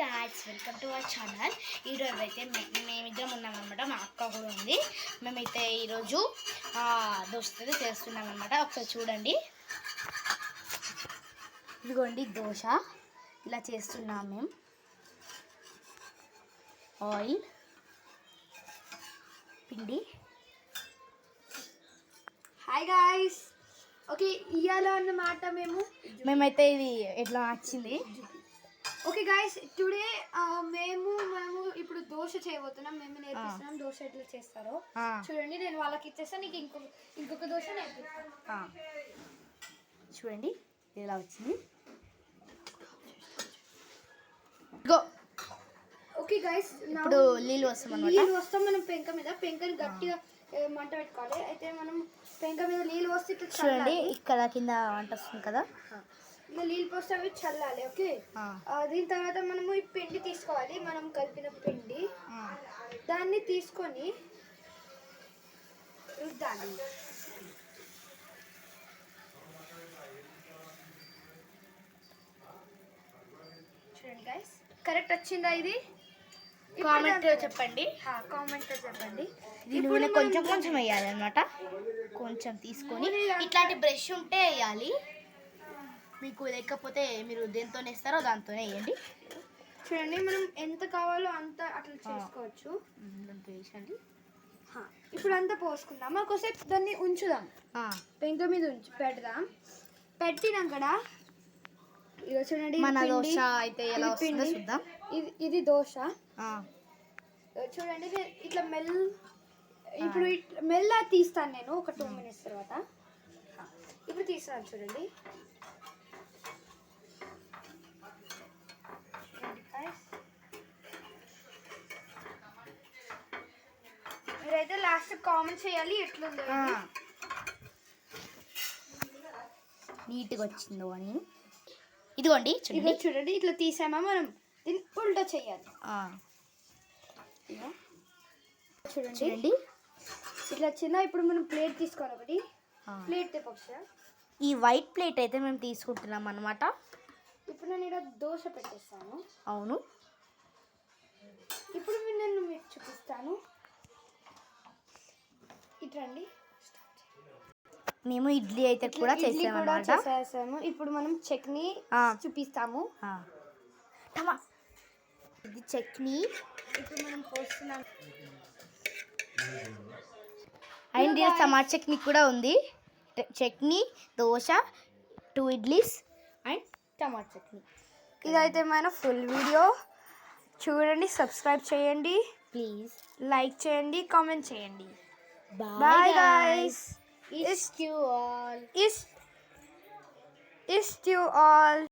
Guys, welcome to our channel. ఈరోజు అయితే మేమిద్దరం ఉన్నామన్నమాట. మా అక్క కూడా ఉంది. మేమైతే ఈరోజు దోశ చేస్తున్నాం అనమాట. ఒకసారి చూడండి. ఇదిగోండి దోశ ఇలా చేస్తున్నాం మేము. ఆయిల్, పిండి. హాయ్ గాయ్స్, ఓకే ఇయ్యాలో అన్నమాట. మేమైతే ఇది ఎట్లా వచ్చింది. ఓకే గాయ్స్, టుడే మేము ఇప్పుడు దోశ చేయబోతున్నాం. మేము నేర్పిస్తున్నాం దోశ ఎట్లా చేస్తారో. చూడండి, నేను వాళ్ళకి ఇచ్చేస్తాను. నీకు ఇంకొక దోశ నేర్పిస్తాను. చూడండి ఇలా వచ్చింది. ఓకే గాయ్స్, ఇప్పుడు నీళ్ళు వస్తాం మనం పెంకని గట్టిగా మంట పెట్టుకోవాలి. అయితే మనం పెంక మీద నీళ్ళు వస్తే చూడండి, ఇక్కడ కింద వంట వస్తుంది కదా, ఇలా నీళ్ళు పోస్తే అవి చల్లాలి. ఓకే, దీని తర్వాత మనము ఈ పిండి తీసుకోవాలి. మనం కలిపిన పిండి దాన్ని తీసుకొని రుద్దాలి. చూడండి గైస్, కరెక్ట్ వచ్చిందా? ఇది కామెంట్ చెప్పండి. ఇప్పుడు కొంచెం కొంచెం వేయాలి అనమాట. కొంచెం తీసుకొని ఇట్లాంటి బ్రష్ ఉంటే వేయాలి. మీకు లేకపోతే మీరు దేంతో వేస్తారో దాంతోనే వేయండి. చూడండి, మనం ఎంత కావాలో అంత అట్లా చేసుకోవచ్చు. వేసండి. ఇప్పుడు అంతా పోసుకుందాం. ఒకసేపు దాన్ని ఉంచుదాం, పెంక మీద పెడదాం. పెట్టినాక ఇక చూడండి, మన దోశ అయితే ఎలా వస్తుందో చూద్దాం. ఇది దోశ. చూడండి, ఇట్లా ఇప్పుడు మెల్ల తీస్తాను నేను ఒక 2 minutes తర్వాత. ఇప్పుడు తీస్తాను. చూడండి, మీరైతే లాస్ట్ కామెంట్ చేయాలి ఎట్లుందో. నీట్గా వచ్చిందో అని. ఇదిగోండి చూడండి, ఇట్లా తీసామా మనం దీన్ని ఉల్టా చేయాలి. చూడండి ఇట్లా వచ్చిందా. ఇప్పుడు మనం ప్లేట్ తీసుకోవాలి. ఒకటి ప్లేట్ తెప్పొచ్చా. ఈ వైట్ ప్లేట్ అయితే మేము తీసుకుంటున్నాం అన్నమాట. ఇప్పుడు నేను ఇక్కడ దోశ పెట్టేస్తాను. అవును, ఇప్పుడు నేను మీకు చూపిస్తాను. ఇట్రండి, మేము ఇడ్లీ అయితే కూడా చేసాము. ఇప్పుడు మనం చట్నీ చూపిస్తాము. ఇది చట్నీ. ఇప్పుడు మనం పోస్తున్నాం. అండ్ టమాటా చట్నీ కూడా ఉంది. Chutney, dosa, 2 idlis and tomato chutney. ఇదైతే మన ఫుల్ వీడియో చూడండి. సబ్స్క్రైబ్ చేయండి ప్లీజ్, లైక్ చేయండి, కామెంట్ చేయండి. Bye guys. Is you all